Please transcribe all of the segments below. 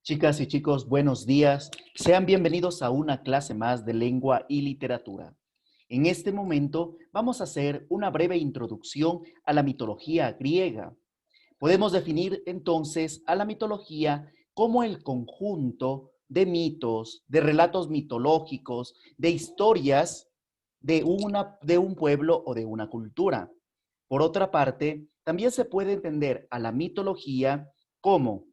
Chicas y chicos, buenos días. Sean bienvenidos a una clase más de lengua y literatura. En este momento vamos a hacer una breve introducción a la mitología griega. Podemos definir entonces a la mitología como el conjunto de mitos, de relatos mitológicos, de historias de un pueblo o de una cultura. Por otra parte, también se puede entender a la mitología como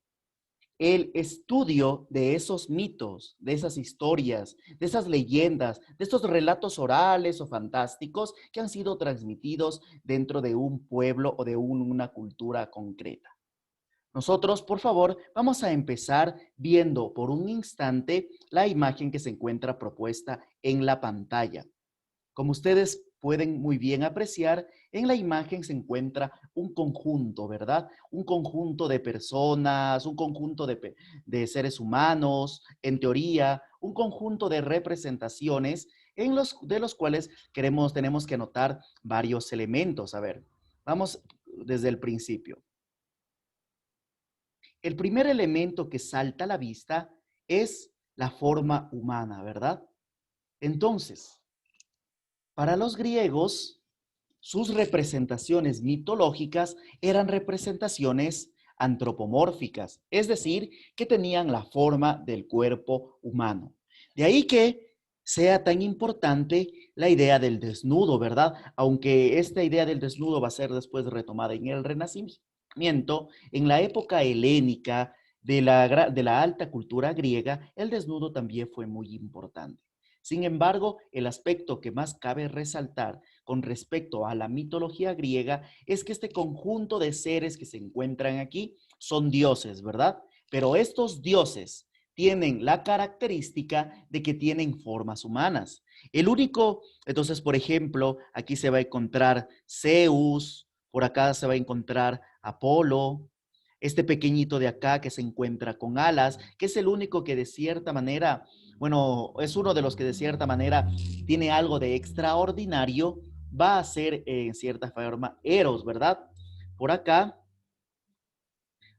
el estudio de esos mitos, de esas historias, de esas leyendas, de estos relatos orales o fantásticos que han sido transmitidos dentro de un pueblo o de una cultura concreta. Nosotros, por favor, vamos a empezar viendo por un instante la imagen que se encuentra propuesta en la pantalla. Como ustedes pueden muy bien apreciar, en la imagen se encuentra un conjunto, ¿verdad? Un conjunto de personas, un conjunto de seres humanos, en teoría, un conjunto de representaciones de los cuales tenemos que anotar varios elementos. A ver, vamos desde el principio. El primer elemento que salta a la vista es la forma humana, ¿verdad? Entonces, para los griegos, sus representaciones mitológicas eran representaciones antropomórficas, es decir, que tenían la forma del cuerpo humano. De ahí que sea tan importante la idea del desnudo, ¿verdad? Aunque esta idea del desnudo va a ser después retomada en el Renacimiento, en la época helénica de la alta cultura griega, el desnudo también fue muy importante. Sin embargo, el aspecto que más cabe resaltar con respecto a la mitología griega es que este conjunto de seres que se encuentran aquí son dioses, ¿verdad? Pero estos dioses tienen la característica de que tienen formas humanas. Entonces, por ejemplo, aquí se va a encontrar Zeus, por acá se va a encontrar Apolo, este pequeñito de acá que se encuentra con alas, que es el único que de cierta manera, bueno, es uno de los que de cierta manera tiene algo de extraordinario, va a ser en cierta forma Eros, ¿verdad? Por acá,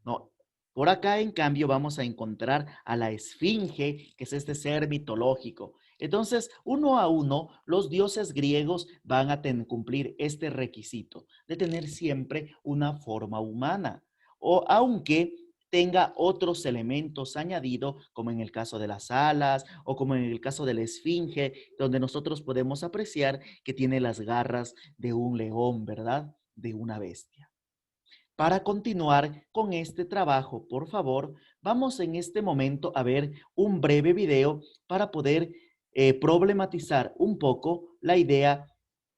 no, por acá en cambio vamos a encontrar a la Esfinge, que es este ser mitológico. Entonces, uno a uno, los dioses griegos van a cumplir este requisito de tener siempre una forma humana, o aunque tenga otros elementos añadidos, como en el caso de las alas o como en el caso de la esfinge, donde nosotros podemos apreciar que tiene las garras de un león, ¿verdad? De una bestia. Para continuar con este trabajo, por favor, vamos en este momento a ver un breve video para poder problematizar un poco la idea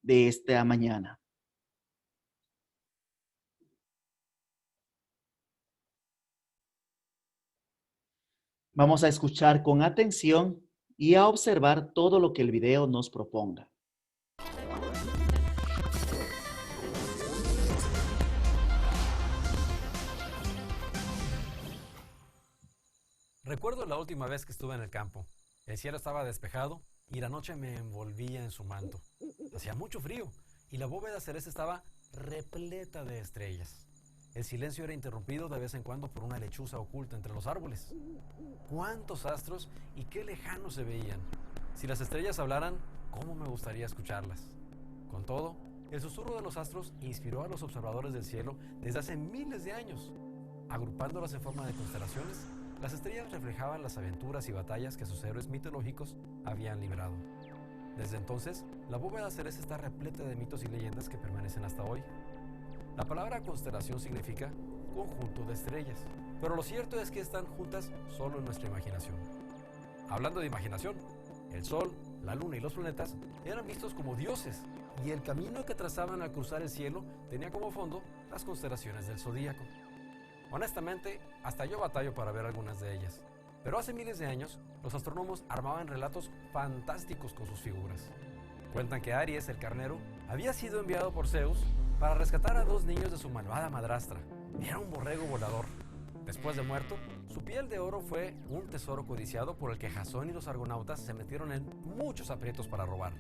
de esta mañana. Vamos a escuchar con atención y a observar todo lo que el video nos proponga. Recuerdo la última vez que estuve en el campo. El cielo estaba despejado y la noche me envolvía en su manto. Hacía mucho frío y la bóveda celeste estaba repleta de estrellas. El silencio era interrumpido de vez en cuando por una lechuza oculta entre los árboles. ¡Cuántos astros y qué lejanos se veían! Si las estrellas hablaran, ¿cómo me gustaría escucharlas? Con todo, el susurro de los astros inspiró a los observadores del cielo desde hace miles de años. Agrupándolas en forma de constelaciones, las estrellas reflejaban las aventuras y batallas que sus héroes mitológicos habían librado. Desde entonces, la bóveda celeste está repleta de mitos y leyendas que permanecen hasta hoy. La palabra constelación significa conjunto de estrellas, pero lo cierto es que están juntas solo en nuestra imaginación. Hablando de imaginación, el Sol, la Luna y los planetas eran vistos como dioses, y el camino que trazaban al cruzar el cielo tenía como fondo las constelaciones del zodíaco. Honestamente, hasta yo batallo para ver algunas de ellas. Pero hace miles de años, los astrónomos armaban relatos fantásticos con sus figuras. Cuentan que Aries, el carnero, había sido enviado por Zeus para rescatar a dos niños de su malvada madrastra. Era un borrego volador. Después de muerto, su piel de oro fue un tesoro codiciado por el que Jasón y los argonautas se metieron en muchos aprietos para robar.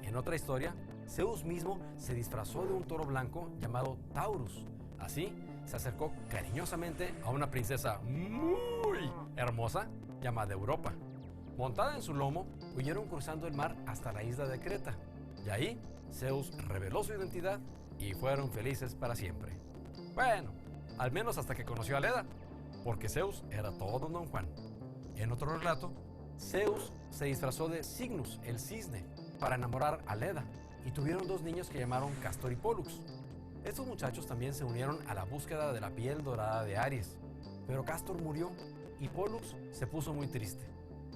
En otra historia, Zeus mismo se disfrazó de un toro blanco llamado Taurus, Así, se acercó cariñosamente a una princesa muy hermosa llamada Europa. Montada en su lomo, huyeron cruzando el mar hasta la isla de Creta. Y ahí, Zeus reveló su identidad y fueron felices para siempre. Bueno, al menos hasta que conoció a Leda, porque Zeus era todo un Don Juan. En otro relato, Zeus se disfrazó de Cygnus, el cisne, para enamorar a Leda, y tuvieron dos niños que llamaron Castor y Pólux. Estos muchachos también se unieron a la búsqueda de la piel dorada de Aries, pero Castor murió y Pólux se puso muy triste.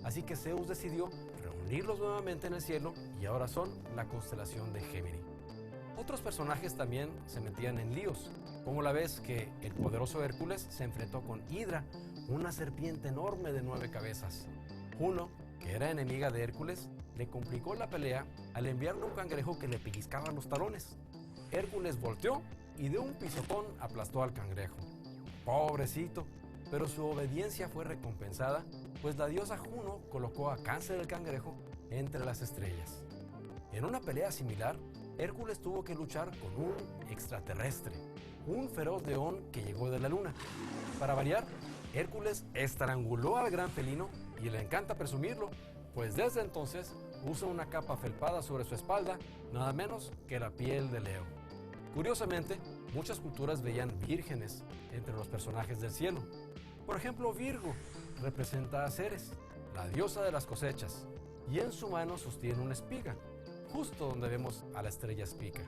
Así que Zeus decidió reunirlos nuevamente en el cielo y ahora son la constelación de Gémini. Otros personajes también se metían en líos, como la vez que el poderoso Hércules se enfrentó con Hidra, una serpiente enorme de 9 cabezas. Juno, que era enemiga de Hércules, le complicó la pelea al enviarle un cangrejo que le pellizcaba los talones. Hércules volteó y de un pisotón aplastó al cangrejo. Pobrecito, pero su obediencia fue recompensada, pues la diosa Juno colocó a Cáncer el cangrejo entre las estrellas. En una pelea similar, Hércules tuvo que luchar con un extraterrestre, un feroz león que llegó de la luna. Para variar, Hércules estranguló al gran felino y le encanta presumirlo, pues desde entonces usa una capa felpada sobre su espalda, nada menos que la piel de Leo. Curiosamente, muchas culturas veían vírgenes entre los personajes del cielo. Por ejemplo, Virgo representa a Ceres, la diosa de las cosechas, y en su mano sostiene una espiga, justo donde vemos a la estrella Spica.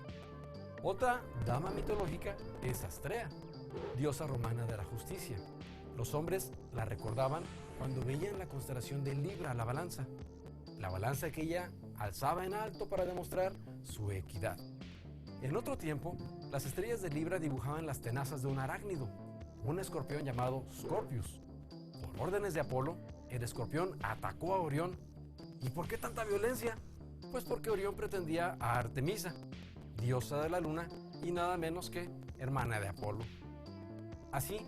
Otra dama mitológica es Astrea, diosa romana de la justicia. Los hombres la recordaban cuando veían la constelación de Libra, la balanza que ella alzaba en alto para demostrar su equidad. En otro tiempo, las estrellas de Libra dibujaban las tenazas de un arácnido, un escorpión llamado Scorpius. Por órdenes de Apolo, el escorpión atacó a Orión. ¿Y por qué tanta violencia? Pues porque Orión pretendía a Artemisa, diosa de la luna y nada menos que hermana de Apolo. Así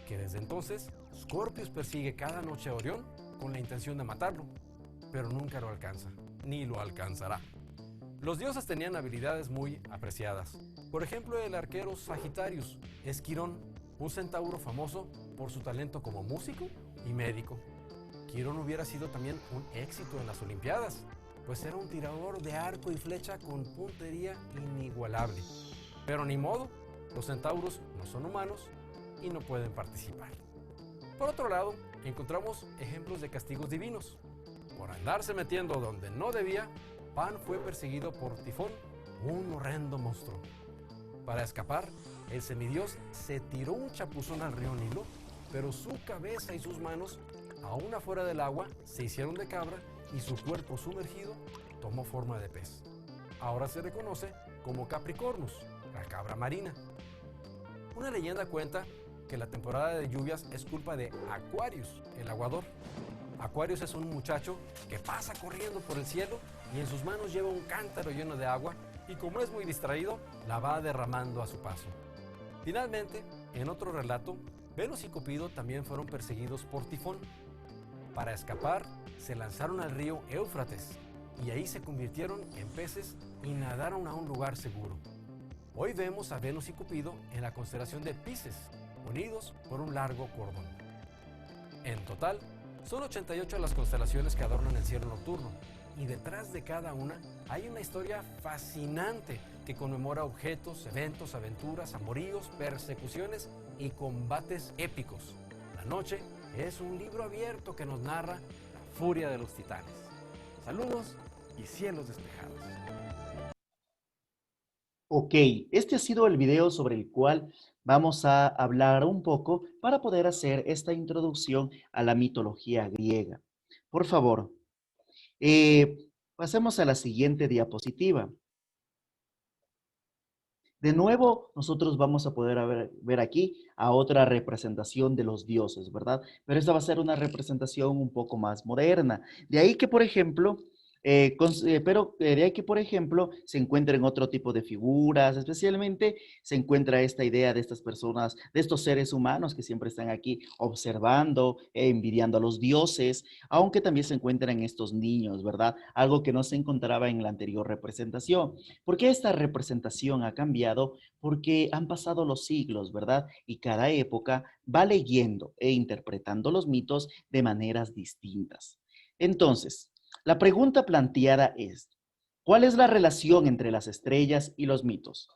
que desde entonces, Scorpius persigue cada noche a Orión con la intención de matarlo, pero nunca lo alcanza, ni lo alcanzará. Los dioses tenían habilidades muy apreciadas. Por ejemplo, el arquero Sagitarius es Quirón, un centauro famoso por su talento como músico y médico. Quirón hubiera sido también un éxito en las Olimpiadas, pues era un tirador de arco y flecha con puntería inigualable. Pero ni modo, los centauros no son humanos y no pueden participar. Por otro lado, encontramos ejemplos de castigos divinos. Por andarse metiendo donde no debía, Pan fue perseguido por Tifón, un horrendo monstruo. Para escapar, el semidios se tiró un chapuzón al río Nilo, pero su cabeza y sus manos, aún afuera del agua, se hicieron de cabra y su cuerpo sumergido tomó forma de pez. Ahora se reconoce como Capricornus, la cabra marina. Una leyenda cuenta que la temporada de lluvias es culpa de Aquarius, el aguador. Aquarius es un muchacho que pasa corriendo por el cielo y en sus manos lleva un cántaro lleno de agua y como es muy distraído, la va derramando a su paso. Finalmente, en otro relato, Venus y Cupido también fueron perseguidos por Tifón. Para escapar, se lanzaron al río Éufrates y ahí se convirtieron en peces y nadaron a un lugar seguro. Hoy vemos a Venus y Cupido en la constelación de Pisces, unidos por un largo cordón. En total, son 88 las constelaciones que adornan el cielo nocturno, y detrás de cada una hay una historia fascinante que conmemora objetos, eventos, aventuras, amoríos, persecuciones y combates épicos. La noche es un libro abierto que nos narra la furia de los titanes. Saludos y cielos despejados. Ok, este ha sido el video sobre el cual vamos a hablar un poco para poder hacer esta introducción a la mitología griega. Por favor, pasemos a la siguiente diapositiva. De nuevo, nosotros vamos a poder ver aquí a otra representación de los dioses, ¿verdad? Pero esta va a ser una representación un poco más moderna. De ahí que, por ejemplo, Pero de ahí que, por ejemplo, se encuentren otro tipo de figuras, especialmente se encuentra esta idea de estas personas, de estos seres humanos que siempre están aquí observando e envidiando a los dioses, aunque también se encuentran estos niños, ¿verdad? Algo que no se encontraba en la anterior representación. ¿Por qué esta representación ha cambiado? Porque han pasado los siglos, ¿verdad? Y cada época va leyendo e interpretando los mitos de maneras distintas. Entonces, la pregunta planteada es, ¿cuál es la relación entre las estrellas y los mitos?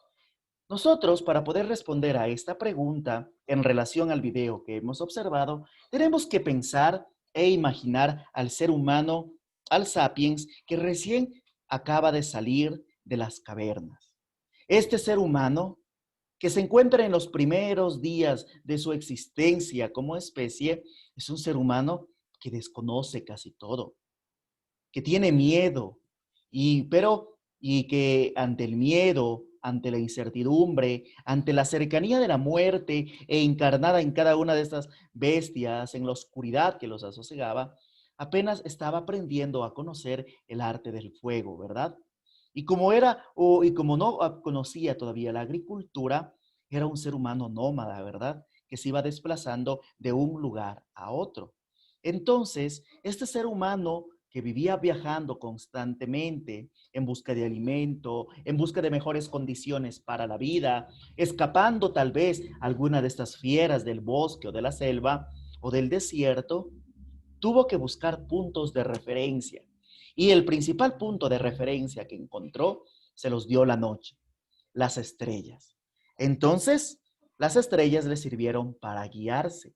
Nosotros, para poder responder a esta pregunta en relación al video que hemos observado, tenemos que pensar e imaginar al ser humano, al sapiens, que recién acaba de salir de las cavernas. Este ser humano, que se encuentra en los primeros días de su existencia como especie, es un ser humano que desconoce casi todo, que tiene miedo, y que ante el miedo, ante la incertidumbre, ante la cercanía de la muerte e encarnada en cada una de estas bestias, en la oscuridad que los asosegaba, apenas estaba aprendiendo a conocer el arte del fuego, ¿verdad? Y como no conocía todavía la agricultura, era un ser humano nómada, ¿verdad? Que se iba desplazando de un lugar a otro. Entonces, este ser humano que vivía viajando constantemente en busca de alimento, en busca de mejores condiciones para la vida, escapando tal vez alguna de estas fieras del bosque o de la selva o del desierto, tuvo que buscar puntos de referencia. Y el principal punto de referencia que encontró se los dio la noche, las estrellas. Entonces, las estrellas le sirvieron para guiarse.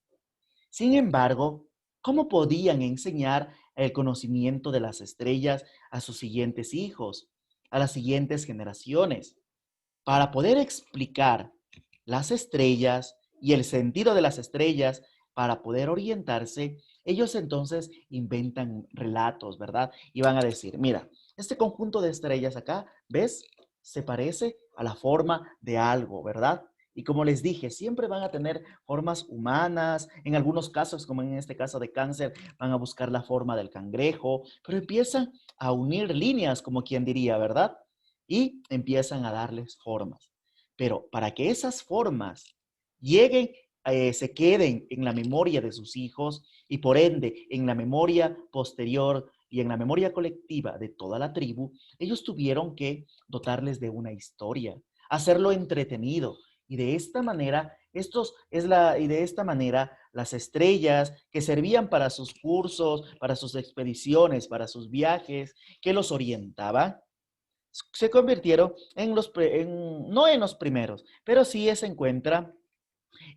Sin embargo, ¿cómo podían enseñar el conocimiento de las estrellas a sus siguientes hijos, a las siguientes generaciones? Para poder explicar las estrellas y el sentido de las estrellas, para poder orientarse, ellos entonces inventan relatos, ¿verdad? Y van a decir, mira, este conjunto de estrellas acá, ¿ves? Se parece a la forma de algo, ¿verdad? Y como les dije, siempre van a tener formas humanas. En algunos casos, como en este caso de cáncer, van a buscar la forma del cangrejo, pero empiezan a unir líneas, como quien diría, ¿verdad? Y empiezan a darles formas. Pero para que esas formas lleguen, se queden en la memoria de sus hijos y por ende en la memoria posterior y en la memoria colectiva de toda la tribu, ellos tuvieron que dotarles de una historia, hacerlo entretenido. Y de esta manera, y de esta manera, las estrellas que servían para sus cursos, para sus expediciones, para sus viajes, que los orientaban, se convirtieron no en los primeros, pero sí se encuentra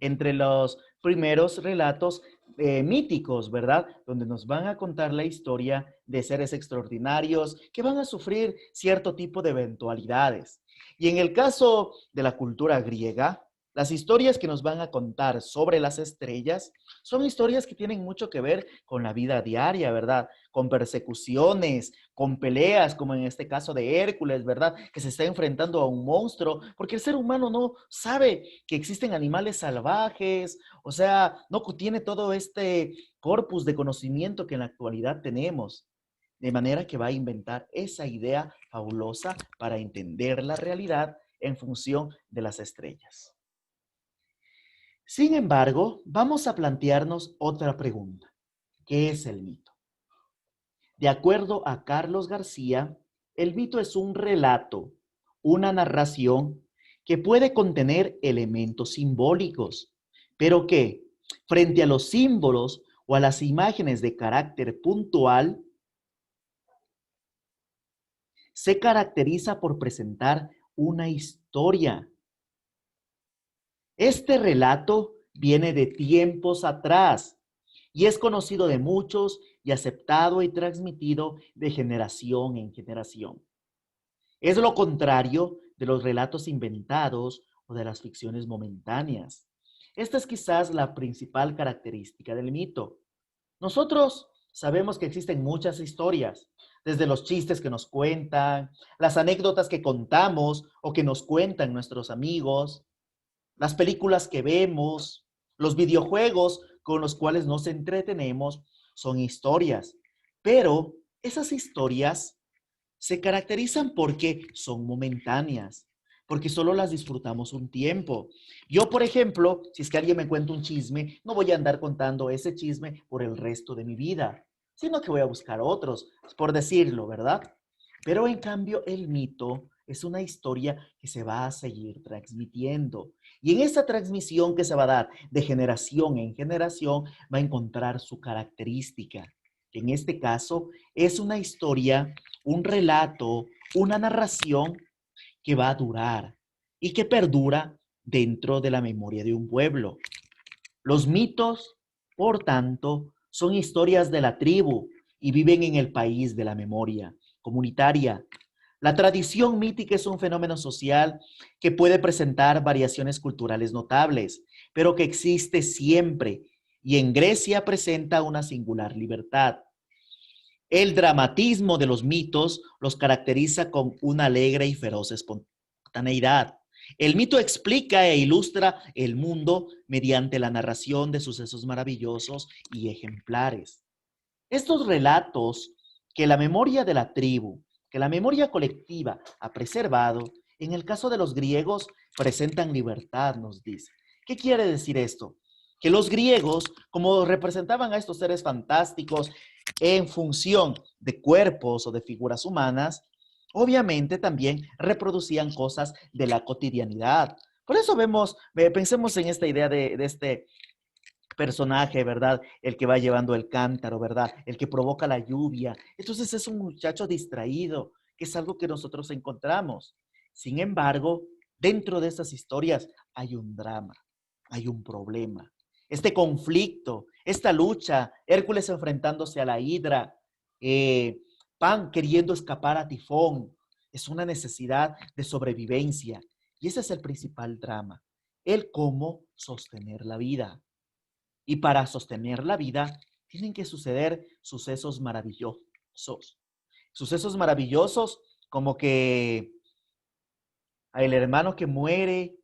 entre los primeros relatos míticos, ¿verdad? Donde nos van a contar la historia de seres extraordinarios que van a sufrir cierto tipo de eventualidades. Y en el caso de la cultura griega, las historias que nos van a contar sobre las estrellas son historias que tienen mucho que ver con la vida diaria, ¿verdad? Con persecuciones, con peleas, como en este caso de Hércules, ¿verdad? Que se está enfrentando a un monstruo, porque el ser humano no sabe que existen animales salvajes, o sea, no tiene todo este corpus de conocimiento que en la actualidad tenemos. De manera que va a inventar esa idea fabulosa para entender la realidad en función de las estrellas. Sin embargo, vamos a plantearnos otra pregunta. ¿Qué es el mito? De acuerdo a Carlos García, el mito es un relato, una narración que puede contener elementos simbólicos, pero que, frente a los símbolos o a las imágenes de carácter puntual, se caracteriza por presentar una historia. Este relato viene de tiempos atrás y es conocido de muchos y aceptado y transmitido de generación en generación. Es lo contrario de los relatos inventados o de las ficciones momentáneas. Esta es quizás la principal característica del mito. Nosotros sabemos que existen muchas historias, desde los chistes que nos cuentan, las anécdotas que contamos o que nos cuentan nuestros amigos, las películas que vemos, los videojuegos con los cuales nos entretenemos, son historias. Pero esas historias se caracterizan porque son momentáneas, porque solo las disfrutamos un tiempo. Yo, por ejemplo, si es que alguien me cuenta un chisme, no voy a andar contando ese chisme por el resto de mi vida, sino que voy a buscar otros, por decirlo, ¿verdad? Pero en cambio, el mito es una historia que se va a seguir transmitiendo. Y en esa transmisión que se va a dar de generación en generación, va a encontrar su característica. En este caso, es una historia, un relato, una narración que va a durar y que perdura dentro de la memoria de un pueblo. Los mitos, por tanto, son historias de la tribu y viven en el país de la memoria comunitaria. La tradición mítica es un fenómeno social que puede presentar variaciones culturales notables, pero que existe siempre y en Grecia presenta una singular libertad. El dramatismo de los mitos los caracteriza con una alegre y feroz espontaneidad. El mito explica e ilustra el mundo mediante la narración de sucesos maravillosos y ejemplares. Estos relatos que la memoria de la tribu, que la memoria colectiva ha preservado, en el caso de los griegos, presentan libertad, nos dice. ¿Qué quiere decir esto? Que los griegos, como representaban a estos seres fantásticos en función de cuerpos o de figuras humanas, obviamente también reproducían cosas de la cotidianidad. Por eso vemos, pensemos en esta idea de este personaje, ¿verdad? El que va llevando el cántaro, ¿verdad? El que provoca la lluvia. Entonces es un muchacho distraído, que es algo que nosotros encontramos. Sin embargo, dentro de esas historias hay un drama, hay un problema. Este conflicto, esta lucha, Hércules enfrentándose a la hidra, Pan queriendo escapar a Tifón, es una necesidad de sobrevivencia. Y ese es el principal drama, el cómo sostener la vida. Y para sostener la vida tienen que suceder sucesos maravillosos. Sucesos maravillosos como que el hermano que muere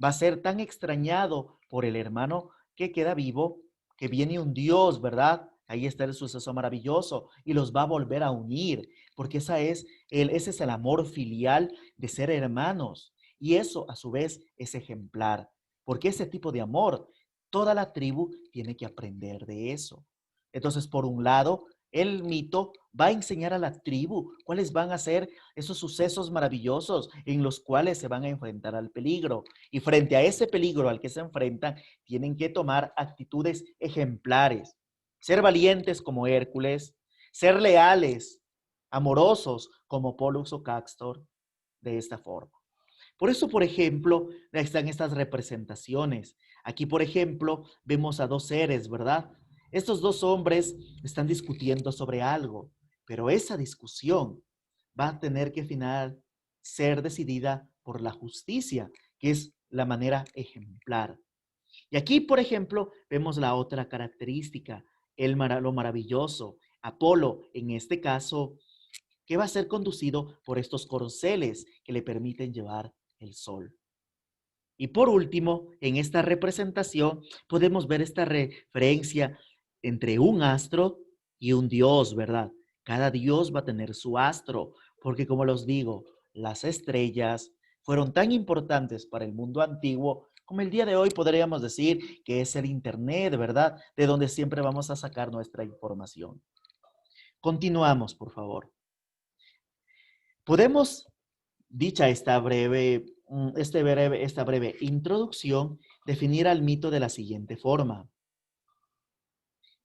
va a ser tan extrañado por el hermano que queda vivo, que viene un Dios, ¿verdad? Ahí está el suceso maravilloso y los va a volver a unir, porque ese es el amor filial de ser hermanos. Y eso a su vez es ejemplar, porque ese tipo de amor, toda la tribu tiene que aprender de eso. Entonces, por un lado, el mito va a enseñar a la tribu cuáles van a ser esos sucesos maravillosos en los cuales se van a enfrentar al peligro. Y frente a ese peligro al que se enfrentan, tienen que tomar actitudes ejemplares, ser valientes como Hércules, ser leales, amorosos como Pollux o Castor, de esta forma. Por eso, por ejemplo, están estas representaciones. Aquí, por ejemplo, vemos a dos seres, ¿verdad? Estos dos hombres están discutiendo sobre algo, pero esa discusión va a tener que final ser decidida por la justicia, que es la manera ejemplar. Y aquí, por ejemplo, vemos la otra característica, lo maravilloso. Apolo, en este caso, que va a ser conducido por estos corceles que le permiten llevar el sol. Y por último, en esta representación podemos ver esta referencia entre un astro y un dios, ¿verdad? Cada dios va a tener su astro, porque como los digo, las estrellas fueron tan importantes para el mundo antiguo como el día de hoy podríamos decir que es el Internet, ¿verdad? De donde siempre vamos a sacar nuestra información. Continuamos, por favor. Podemos, dicha esta breve introducción, definir al mito de la siguiente forma.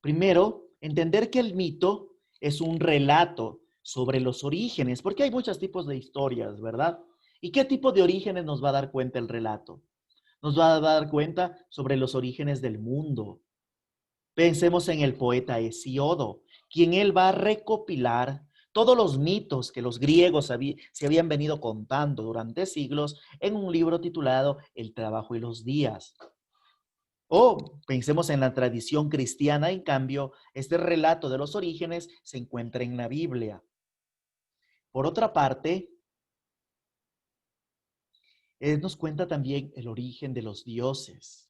Primero, entender que el mito es un relato sobre los orígenes, porque hay muchos tipos de historias, ¿verdad? ¿Y qué tipo de orígenes nos va a dar cuenta el relato? Nos va a dar cuenta sobre los orígenes del mundo. Pensemos en el poeta Hesíodo, quien él va a recopilar todos los mitos que los griegos se habían venido contando durante siglos en un libro titulado El trabajo y los días. O pensemos en la tradición cristiana, en cambio, este relato de los orígenes se encuentra en la Biblia. Por otra parte, nos cuenta también el origen de los dioses.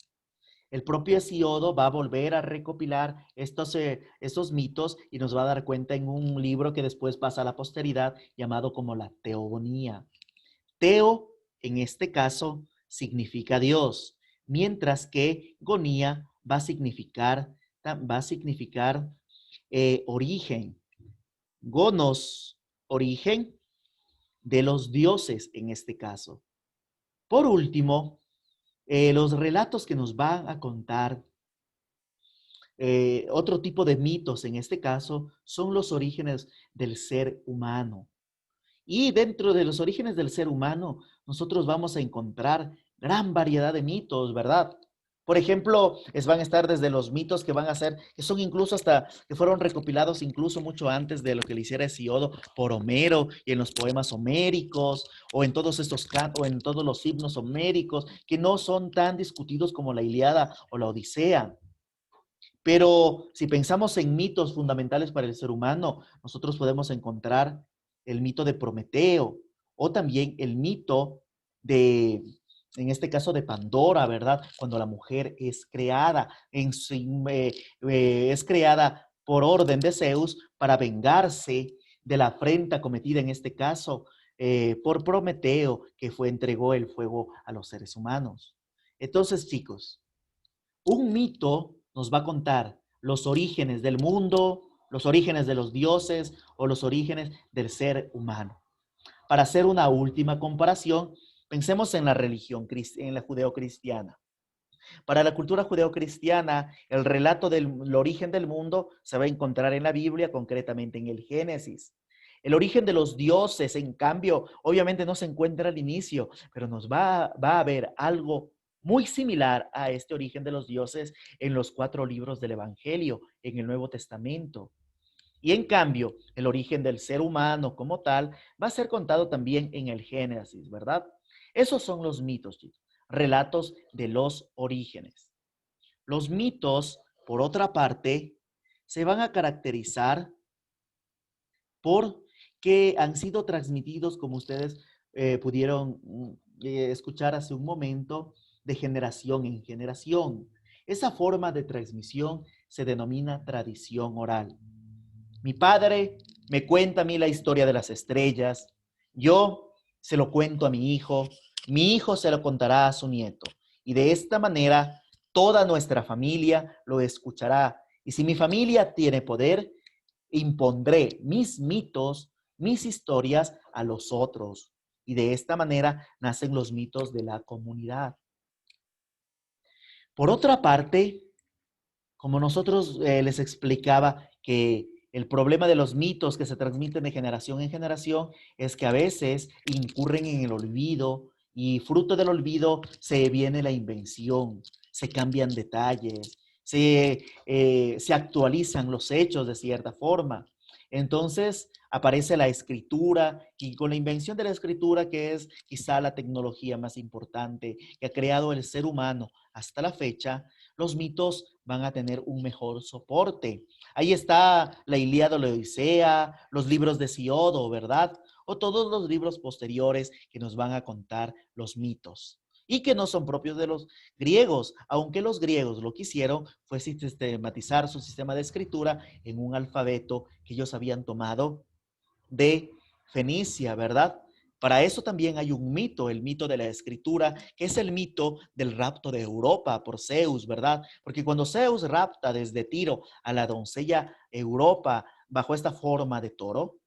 El propio Hesiodo va a volver a recopilar estos mitos y nos va a dar cuenta en un libro que después pasa a la posteridad llamado como la Teogonía. Teo, en este caso, significa Dios, mientras que gonía va a significar origen. Gonos, origen de los dioses en este caso. Por último, los relatos que nos van a contar otro tipo de mitos en este caso son los orígenes del ser humano. Y dentro de los orígenes del ser humano, nosotros vamos a encontrar gran variedad de mitos, ¿verdad? Por ejemplo, van a estar desde los mitos que van a ser, que son incluso hasta, que fueron recopilados incluso mucho antes de lo que le hiciera Hesiodo por Homero y en los poemas homéricos o en todos estos o en todos los himnos homéricos, que no son tan discutidos como la Ilíada o la Odisea. Pero si pensamos en mitos fundamentales para el ser humano, nosotros podemos encontrar el mito de Prometeo o también el mito de, en este caso, de Pandora, ¿verdad? Cuando la mujer es creada, es creada por orden de Zeus para vengarse de la afrenta cometida en este caso por Prometeo, que entregó el fuego a los seres humanos. Entonces, chicos, un mito nos va a contar los orígenes del mundo, los orígenes de los dioses o los orígenes del ser humano. Para hacer una última comparación, pensemos en la religión, en la judeocristiana. Para la cultura judeocristiana, el relato del origen del mundo se va a encontrar en la Biblia, concretamente en el Génesis. El origen de los dioses, en cambio, obviamente no se encuentra al inicio, pero va a haber algo muy similar a este origen de los dioses en los 4 libros del Evangelio, en el Nuevo Testamento. Y en cambio, el origen del ser humano como tal va a ser contado también en el Génesis, ¿verdad? Esos son los mitos, chicos, relatos de los orígenes. Los mitos, por otra parte, se van a caracterizar por que han sido transmitidos, como ustedes pudieron escuchar hace un momento, de generación en generación. Esa forma de transmisión se denomina tradición oral. Mi padre me cuenta a mí la historia de las estrellas, yo se lo cuento a mi hijo se lo contará a su nieto. Y de esta manera, toda nuestra familia lo escuchará. Y si mi familia tiene poder, impondré mis mitos, mis historias a los otros. Y de esta manera nacen los mitos de la comunidad. Por otra parte, como nosotros les explicaba que el problema de los mitos que se transmiten de generación en generación es que a veces incurren en el olvido y fruto del olvido se viene la invención, se cambian detalles, se actualizan los hechos de cierta forma. Entonces aparece la escritura y con la invención de la escritura, que es quizá la tecnología más importante que ha creado el ser humano hasta la fecha, los mitos van a tener un mejor soporte. Ahí está la Ilíada o la Odisea, los libros de Hesiodo, ¿verdad? O todos los libros posteriores que nos van a contar los mitos y que no son propios de los griegos, aunque los griegos lo que hicieron fue sistematizar su sistema de escritura en un alfabeto que ellos habían tomado de Fenicia, ¿verdad? Para eso también hay un mito, el mito de la escritura, que es el mito del rapto de Europa por Zeus, ¿verdad? Porque cuando Zeus rapta desde Tiro a la doncella Europa bajo esta forma de toro,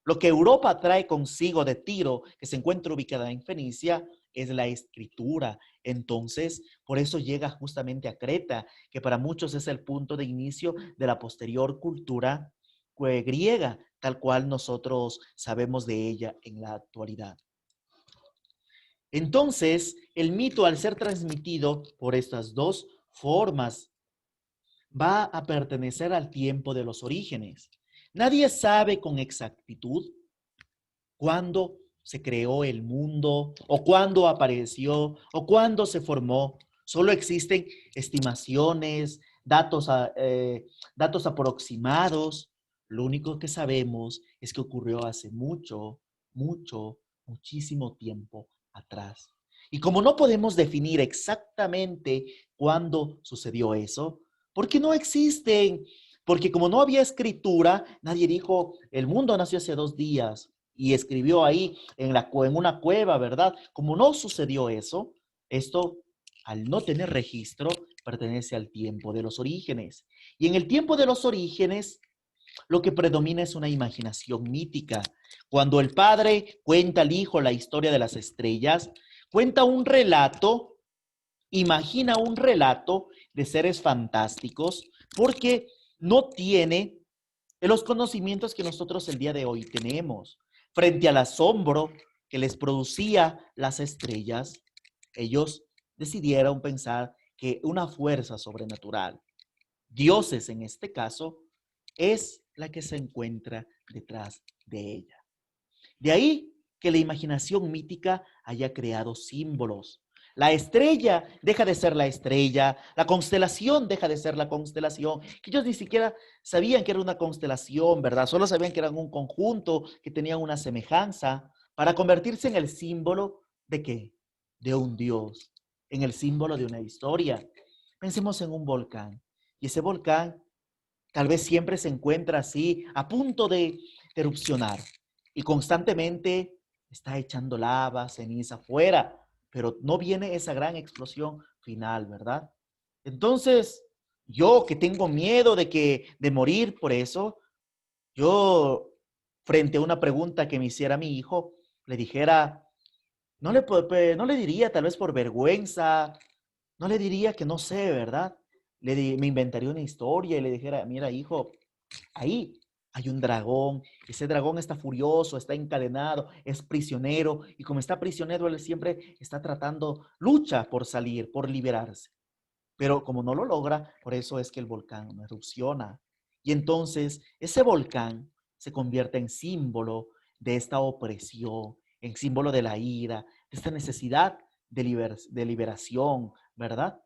lo que Europa trae consigo de Tiro, que se encuentra ubicada en Fenicia, es la escritura. Entonces, por eso llega justamente a Creta, que para muchos es el punto de inicio de la posterior cultura griega, tal cual nosotros sabemos de ella en la actualidad. Entonces, el mito, al ser transmitido por estas dos formas, va a pertenecer al tiempo de los orígenes. Nadie sabe con exactitud cuándo se creó el mundo o cuándo apareció o cuándo se formó. Solo existen estimaciones, datos aproximados. Lo único que sabemos es que ocurrió hace muchísimo tiempo atrás. Y como no podemos definir exactamente cuándo sucedió eso, porque no existen, porque como no había escritura, nadie dijo, el mundo nació hace 2 días y escribió ahí en una cueva, ¿verdad? Como no sucedió eso, esto, al no tener registro, pertenece al tiempo de los orígenes. Y en el tiempo de los orígenes, lo que predomina es una imaginación mítica. Cuando el padre cuenta al hijo la historia de las estrellas, cuenta un relato, imagina un relato de seres fantásticos, porque no tiene los conocimientos que nosotros el día de hoy tenemos. Frente al asombro que les producía las estrellas, ellos decidieron pensar que una fuerza sobrenatural, dioses en este caso, es la que se encuentra detrás de ella. De ahí que la imaginación mítica haya creado símbolos. La estrella deja de ser la estrella, la constelación deja de ser la constelación, que ellos ni siquiera sabían que era una constelación, ¿verdad? Solo sabían que eran un conjunto, que tenían una semejanza, para convertirse en el símbolo de ¿qué? De un dios, en el símbolo de una historia. Pensemos en un volcán, y ese volcán tal vez siempre se encuentra así, a punto de erupcionar y constantemente está echando lava, ceniza afuera, pero no viene esa gran explosión final, ¿verdad? Entonces, yo que tengo miedo de morir por eso, yo frente a una pregunta que me hiciera mi hijo, le dijera, no le diría tal vez por vergüenza, no le diría que no sé, ¿verdad? Me inventaría una historia y le dijera, mira, hijo, ahí hay un dragón, ese dragón está furioso, está encadenado, es prisionero, y como está prisionero, él siempre está tratando, lucha por salir, por liberarse. Pero como no lo logra, por eso es que el volcán no erupciona. Y entonces ese volcán se convierte en símbolo de esta opresión, en símbolo de la ira, de esta necesidad de liberación, ¿verdad?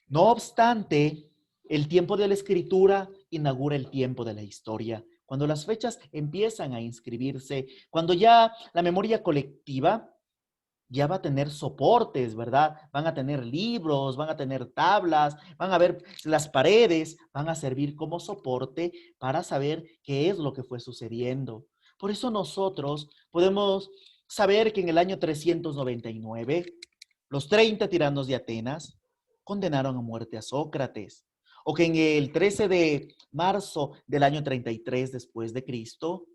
No obstante, el tiempo de la escritura inaugura el tiempo de la historia. Cuando las fechas empiezan a inscribirse, cuando ya la memoria colectiva ya va a tener soportes, ¿verdad? Van a tener libros, van a tener tablas, van a ver las paredes, van a servir como soporte para saber qué es lo que fue sucediendo. Por eso nosotros podemos saber que en el año 399, los 30 tiranos de Atenas condenaron a muerte a Sócrates, o que en el 13 de marzo del año 33 después de Cristo,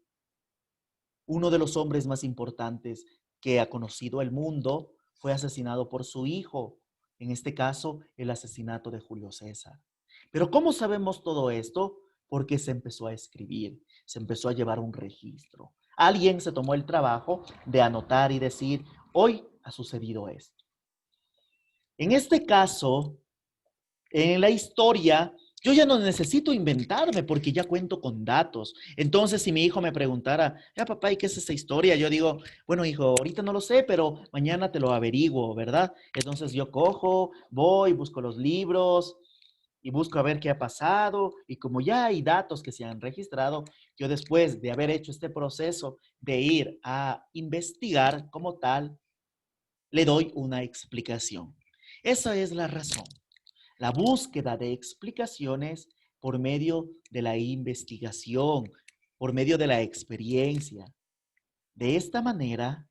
uno de los hombres más importantes que ha conocido el mundo fue asesinado por su hijo, en este caso el asesinato de Julio César. Pero ¿cómo sabemos todo esto? Porque se empezó a escribir, se empezó a llevar un registro. Alguien se tomó el trabajo de anotar y decir, hoy ha sucedido esto. En este caso, en la historia, yo ya no necesito inventarme porque ya cuento con datos. Entonces, si mi hijo me preguntara, ya papá, ¿y qué es esa historia? Yo digo, bueno, hijo, ahorita no lo sé, pero mañana te lo averiguo, ¿verdad? Entonces yo cojo, voy, busco los libros y busco a ver qué ha pasado. Y como ya hay datos que se han registrado, yo después de haber hecho este proceso de ir a investigar como tal, le doy una explicación. Esa es la razón. La búsqueda de explicaciones por medio de la investigación, por medio de la experiencia. De esta manera,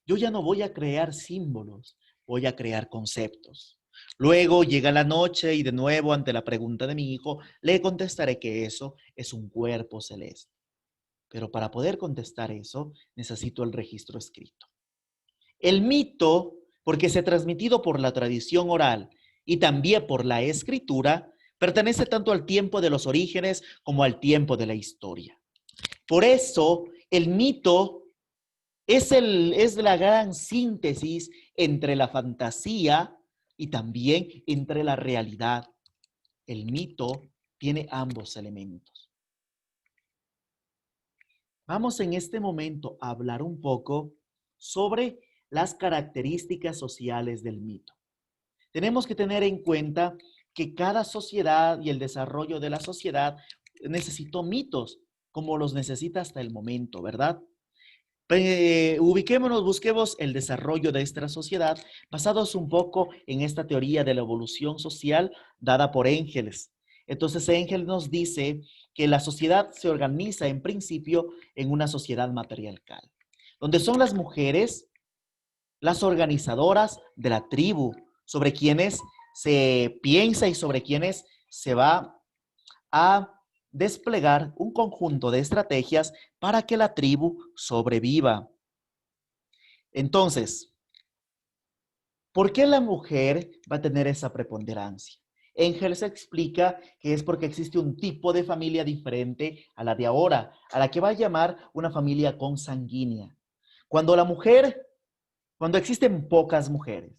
yo ya no voy a crear símbolos, voy a crear conceptos. Luego llega la noche y de nuevo ante la pregunta de mi hijo, le contestaré que eso es un cuerpo celeste. Pero para poder contestar eso, necesito el registro escrito. El mito, porque se ha transmitido por la tradición oral y también por la escritura, pertenece tanto al tiempo de los orígenes como al tiempo de la historia. Por eso, el mito es la gran síntesis entre la fantasía y también entre la realidad. El mito tiene ambos elementos. Vamos en este momento a hablar un poco sobre las características sociales del mito. Tenemos que tener en cuenta que cada sociedad y el desarrollo de la sociedad necesitó mitos, como los necesita hasta el momento, ¿verdad? Ubiquémonos, busquemos el desarrollo de esta sociedad basados un poco en esta teoría de la evolución social dada por Engels. Entonces, Engels nos dice que la sociedad se organiza en principio en una sociedad matriarcal, donde son las mujeres las organizadoras de la tribu, sobre quienes se piensa y sobre quienes se va a desplegar un conjunto de estrategias para que la tribu sobreviva. Entonces, ¿por qué la mujer va a tener esa preponderancia? Engels explica que es porque existe un tipo de familia diferente a la de ahora, a la que va a llamar una familia consanguínea. Cuando la mujer, cuando existen pocas mujeres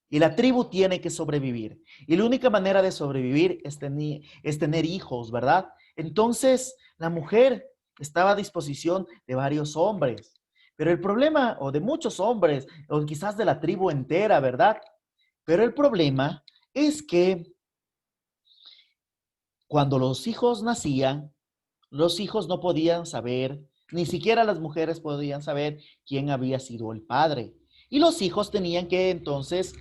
y la tribu tiene que sobrevivir, y la única manera de sobrevivir es tener hijos, ¿verdad? Entonces, la mujer estaba a disposición de varios hombres. Pero el problema, o de muchos hombres, o quizás de la tribu entera, ¿verdad? Pero el problema es que cuando los hijos nacían, los hijos no podían saber, ni siquiera las mujeres podían saber quién había sido el padre. Y los hijos tenían que entonces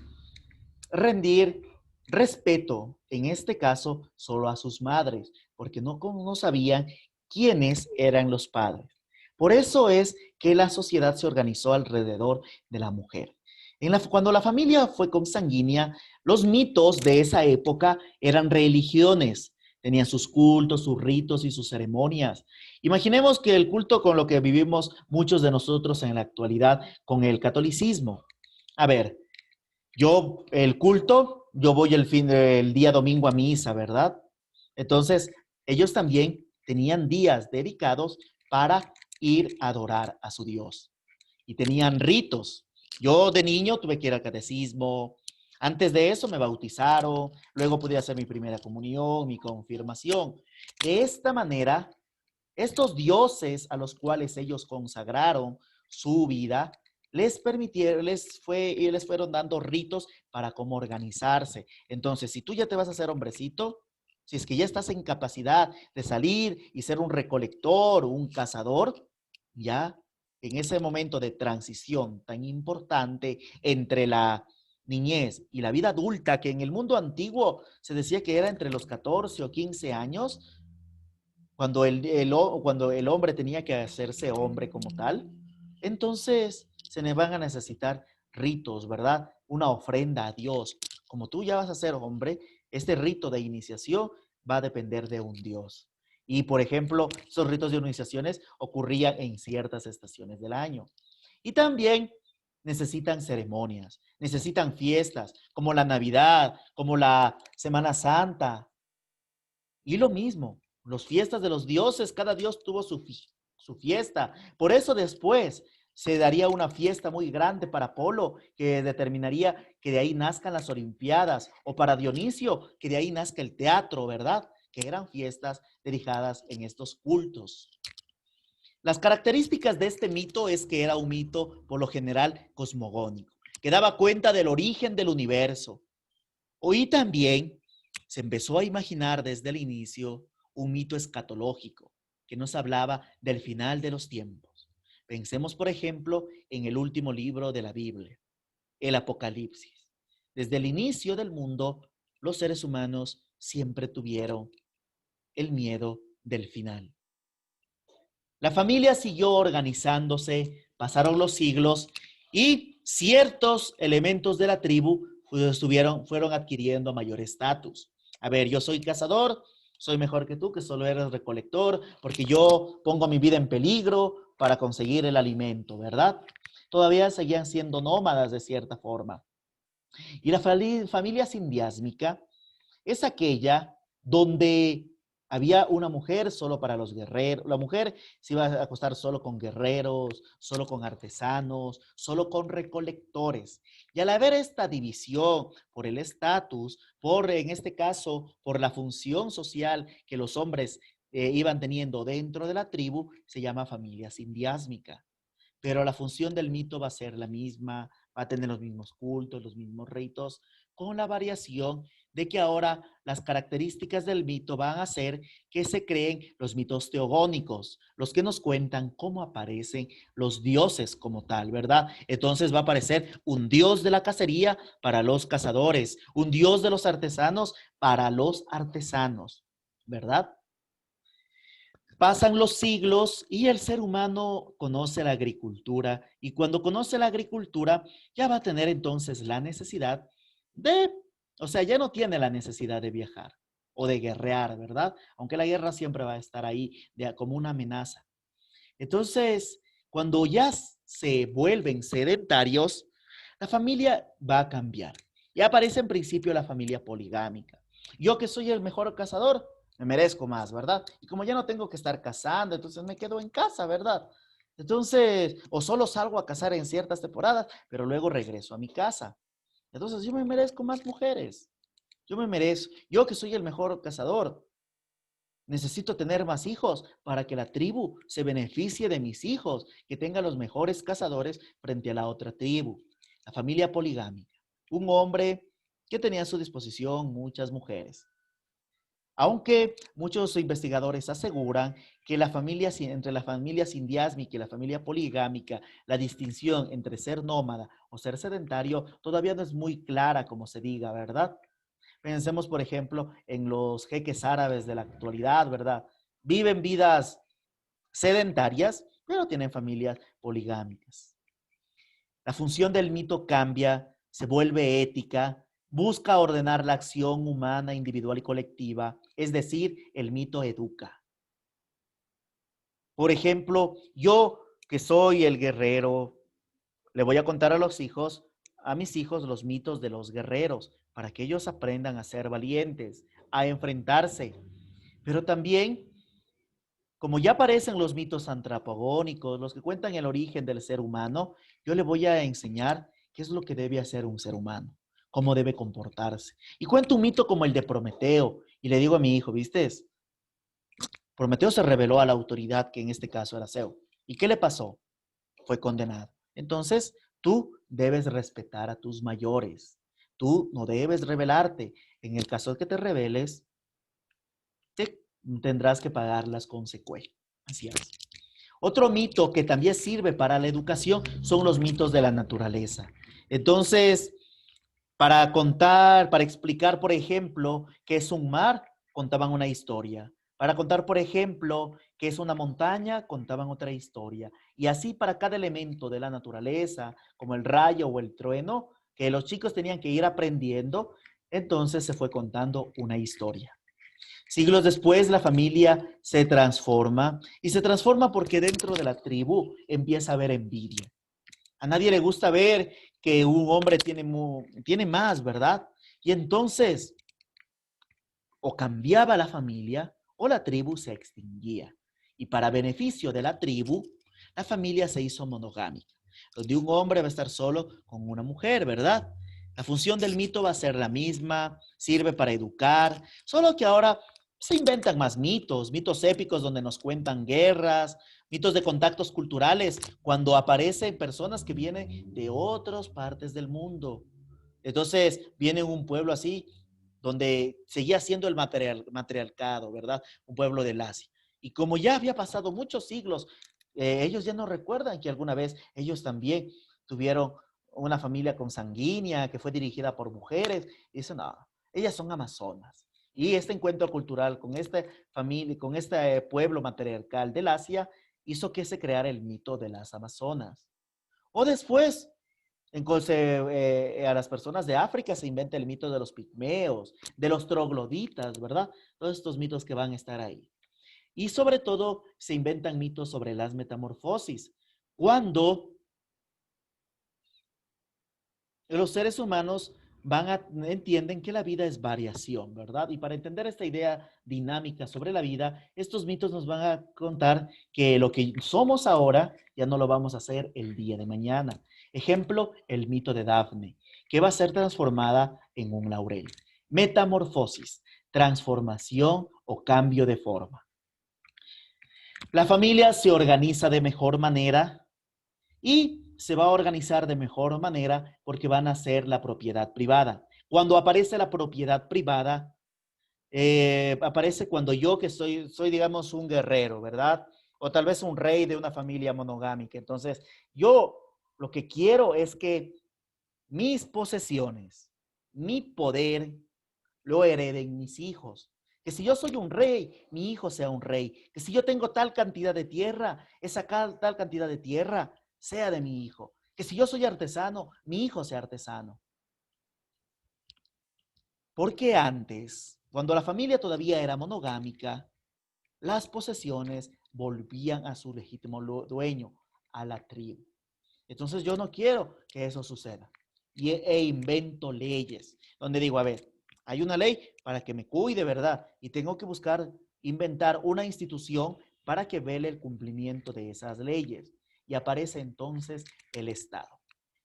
rendir respeto, en este caso, solo a sus madres, porque no sabían quiénes eran los padres. Por eso es que la sociedad se organizó alrededor de la mujer. Cuando la familia fue consanguínea, los mitos de esa época eran religiones, tenían sus cultos, sus ritos y sus ceremonias. Imaginemos que el culto con lo que vivimos muchos de nosotros en la actualidad con el catolicismo. A ver, el culto, yo voy el día domingo a misa, ¿verdad? Entonces, ellos también tenían días dedicados para ir a adorar a su Dios. Y tenían ritos. Yo de niño tuve que ir al catecismo. Antes de eso me bautizaron. Luego pude hacer mi primera comunión, mi confirmación. De esta manera, estos dioses a los cuales ellos consagraron su vida, les permitieron, les fueron dando ritos para cómo organizarse. Entonces, si tú ya te vas a hacer hombrecito, si es que ya estás en capacidad de salir y ser un recolector, un cazador, ya en ese momento de transición tan importante entre la niñez y la vida adulta, que en el mundo antiguo se decía que era entre los 14 o 15 años, cuando el hombre tenía que hacerse hombre como tal, entonces se le van a necesitar ritos, ¿verdad? Una ofrenda a Dios. Como tú ya vas a ser hombre, este rito de iniciación va a depender de un Dios. Y, por ejemplo, esos ritos de iniciaciones ocurrían en ciertas estaciones del año. Y también necesitan ceremonias, necesitan fiestas, como la Navidad, como la Semana Santa, y lo mismo, las fiestas de los dioses, cada dios tuvo su fiesta. Por eso después se daría una fiesta muy grande para Apolo, que determinaría que de ahí nazcan las Olimpiadas, o para Dionisio, que de ahí nazca el teatro, ¿verdad? Que eran fiestas dedicadas en estos cultos. Las características de este mito es que era un mito por lo general cosmogónico, que daba cuenta del origen del universo. Hoy también se empezó a imaginar desde el inicio un mito escatológico que nos hablaba del final de los tiempos. Pensemos, por ejemplo, en el último libro de la Biblia, el Apocalipsis. Desde el inicio del mundo, los seres humanos siempre tuvieron el miedo del final. La familia siguió organizándose, pasaron los siglos y ciertos elementos de la tribu fueron adquiriendo mayor estatus. A ver, yo soy cazador, soy mejor que tú, que solo eres recolector, porque yo pongo mi vida en peligro para conseguir el alimento, ¿verdad? Todavía seguían siendo nómadas de cierta forma. Y la familia sindiásmica es aquella donde había una mujer solo para los guerreros. La mujer se iba a acostar solo con guerreros, solo con artesanos, solo con recolectores. Y al haber esta división por el estatus, en este caso, por la función social que los hombres iban teniendo dentro de la tribu, se llama familia sindiásmica. Pero la función del mito va a ser la misma, va a tener los mismos cultos, los mismos ritos, con la variación de que ahora las características del mito van a ser que se creen los mitos teogónicos, los que nos cuentan cómo aparecen los dioses como tal, ¿verdad? Entonces va a aparecer un dios de la cacería para los cazadores, un dios de los artesanos para los artesanos, ¿verdad? Pasan los siglos y el ser humano conoce la agricultura y cuando conoce la agricultura ya va a tener entonces la necesidad de, o sea, ya no tiene la necesidad de viajar o de guerrear, ¿verdad? Aunque la guerra siempre va a estar ahí como una amenaza. Entonces, cuando ya se vuelven sedentarios, la familia va a cambiar. Y aparece en principio la familia poligámica. Yo que soy el mejor cazador, me merezco más, ¿verdad? Y como ya no tengo que estar cazando, entonces me quedo en casa, ¿verdad? Entonces, o solo salgo a cazar en ciertas temporadas, pero luego regreso a mi casa. Entonces, yo me merezco más mujeres. Yo me merezco, yo que soy el mejor cazador, necesito tener más hijos para que la tribu se beneficie de mis hijos, que tenga los mejores cazadores frente a la otra tribu. La familia poligámica. Un hombre que tenía a su disposición muchas mujeres. Aunque muchos investigadores aseguran que entre la familia sindiásmica y la familia poligámica, la distinción entre ser nómada o ser sedentario todavía no es muy clara, como se diga, ¿verdad? Pensemos, por ejemplo, en los jeques árabes de la actualidad, ¿verdad? Viven vidas sedentarias, pero tienen familias poligámicas. La función del mito cambia, se vuelve ética, busca ordenar la acción humana, individual y colectiva, es decir, el mito educa. Por ejemplo, yo que soy el guerrero, le voy a contar a mis hijos, los mitos de los guerreros, para que ellos aprendan a ser valientes, a enfrentarse. Pero también, como ya aparecen los mitos antropogónicos, los que cuentan el origen del ser humano, yo le voy a enseñar qué es lo que debe hacer un ser humano, cómo debe comportarse. Y cuento un mito como el de Prometeo, y le digo a mi hijo, ¿viste? Prometeo se rebeló a la autoridad, que en este caso era Zeus. ¿Y qué le pasó? Fue condenado. Entonces, tú debes respetar a tus mayores. Tú no debes rebelarte. En el caso de que te rebeles, tendrás que pagar las consecuencias. Otro mito que también sirve para la educación son los mitos de la naturaleza. Entonces, para contar, para explicar, por ejemplo, qué es un mar, contaban una historia. Para contar, por ejemplo, qué es una montaña, contaban otra historia. Y así para cada elemento de la naturaleza, como el rayo o el trueno, que los chicos tenían que ir aprendiendo, entonces se fue contando una historia. Siglos después, la familia se transforma y se transforma porque dentro de la tribu empieza a haber envidia. A nadie le gusta ver que un hombre tiene más, ¿verdad? Y entonces, o cambiaba la familia o la tribu se extinguía. Y para beneficio de la tribu, la familia se hizo monogámica, donde un hombre va a estar solo con una mujer, ¿verdad? La función del mito va a ser la misma, sirve para educar, solo que ahora se inventan más mitos, mitos épicos donde nos cuentan guerras, mitos de contactos culturales, cuando aparecen personas que vienen de otras partes del mundo. Entonces, viene un pueblo así, donde seguía siendo el matriarcado, ¿verdad? Un pueblo del Asia. Y como ya había pasado muchos siglos, ellos ya no recuerdan que alguna vez ellos también tuvieron una familia consanguínea que fue dirigida por mujeres. Y dicen, no, ellas son amazonas. Y este encuentro cultural con esta familia, con este pueblo matriarcal del Asia, hizo que se creara el mito de las amazonas. O después, a las personas de África se inventa el mito de los pigmeos, de los trogloditas, ¿verdad? Todos estos mitos que van a estar ahí. Y sobre todo se inventan mitos sobre las metamorfosis, cuando los seres humanos entienden que la vida es variación, ¿verdad? Y para entender esta idea dinámica sobre la vida, estos mitos nos van a contar que lo que somos ahora ya no lo vamos a hacer el día de mañana. Ejemplo, el mito de Dafne, que va a ser transformada en un laurel. Metamorfosis, transformación o cambio de forma. La familia se organiza de mejor manera y se va a organizar de mejor manera porque van a ser la propiedad privada. Cuando aparece la propiedad privada, aparece cuando yo que soy, digamos, un guerrero, ¿verdad? O tal vez un rey de una familia monogámica. Entonces, yo lo que quiero es que mis posesiones, mi poder, lo hereden mis hijos. Que si yo soy un rey, mi hijo sea un rey. Que si yo tengo tal cantidad de tierra, esa tal cantidad de tierra sea de mi hijo. Que si yo soy artesano, mi hijo sea artesano. Porque antes, cuando la familia todavía era monogámica, las posesiones volvían a su legítimo dueño, a la tribu. Entonces yo no quiero que eso suceda. E invento leyes donde digo, a ver, hay una ley para que me cuide, ¿verdad? Y tengo que buscar, inventar una institución para que vele el cumplimiento de esas leyes. Y aparece entonces el Estado.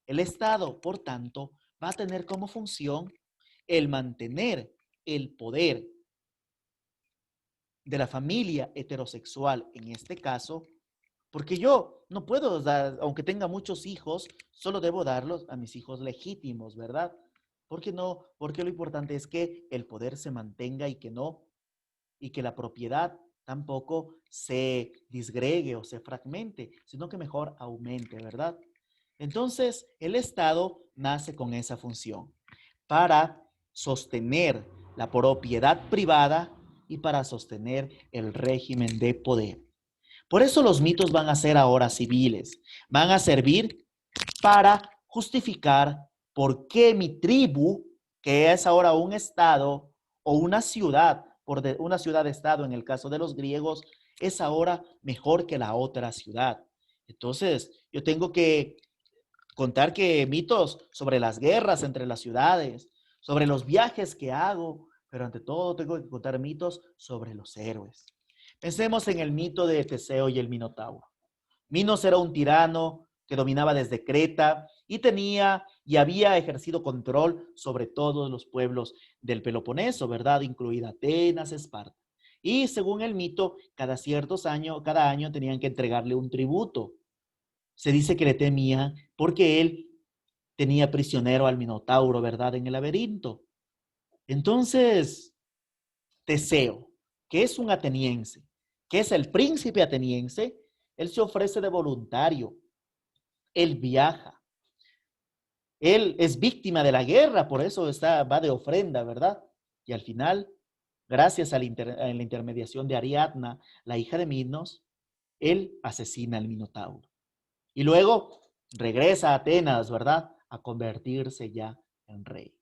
El Estado, por tanto, va a tener como función el mantener el poder de la familia heterosexual, en este caso, porque yo no puedo dar, aunque tenga muchos hijos, solo debo darlos a mis hijos legítimos, ¿verdad? Porque no, porque lo importante es que el poder se mantenga y que no, y que la propiedad tampoco se disgregue o se fragmente, sino que mejor aumente, ¿verdad? Entonces, el Estado nace con esa función para sostener la propiedad privada y para sostener el régimen de poder. Por eso los mitos van a ser ahora civiles, van a servir para justificar por qué mi tribu, que es ahora un estado o una ciudad, una ciudad-estado en el caso de los griegos, es ahora mejor que la otra ciudad. Entonces, yo tengo que contar que mitos sobre las guerras entre las ciudades, sobre los viajes que hago, pero ante todo tengo que contar mitos sobre los héroes. Pensemos en el mito de Teseo y el Minotauro. Minos era un tirano que dominaba desde Creta y tenía y había ejercido control sobre todos los pueblos del Peloponeso, ¿verdad? Incluida Atenas, Esparta. Y según el mito, cada año tenían que entregarle un tributo. Se dice que le temía porque él tenía prisionero al Minotauro, ¿verdad? En el laberinto. Entonces, Teseo, que es un ateniense, que es el príncipe ateniense, él se ofrece de voluntario, él viaja, él es víctima de la guerra, por eso va de ofrenda, ¿verdad? Y al final, gracias a la intermediación de Ariadna, la hija de Minos, él asesina al Minotauro. Y luego regresa a Atenas, ¿verdad? A convertirse ya en rey.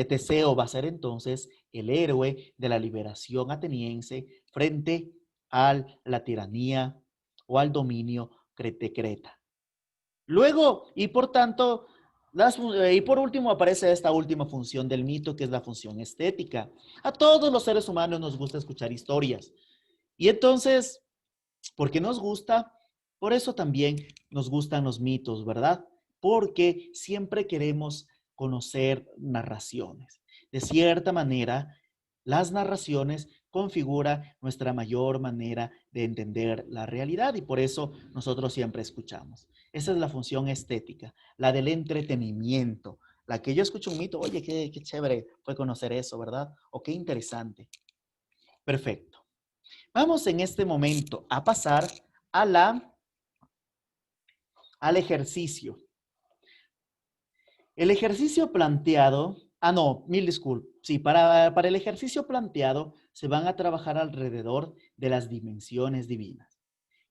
Teseo va a ser entonces el héroe de la liberación ateniense frente a la tiranía o al dominio de Creta. Luego, y por tanto, y por último aparece esta última función del mito, que es la función estética. A todos los seres humanos nos gusta escuchar historias. Y entonces, ¿por qué nos gusta? Por eso también nos gustan los mitos, ¿verdad? Porque siempre queremos conocer narraciones. De cierta manera, las narraciones configuran nuestra mayor manera de entender la realidad y por eso nosotros siempre escuchamos. Esa es la función estética, la del entretenimiento, la que yo escucho un mito, oye, qué chévere fue conocer eso, ¿verdad? O qué interesante. Perfecto. Vamos en este momento a pasar a al ejercicio. El ejercicio planteado, no, mil disculpas. Sí, para el ejercicio planteado se van a trabajar alrededor de las dimensiones divinas.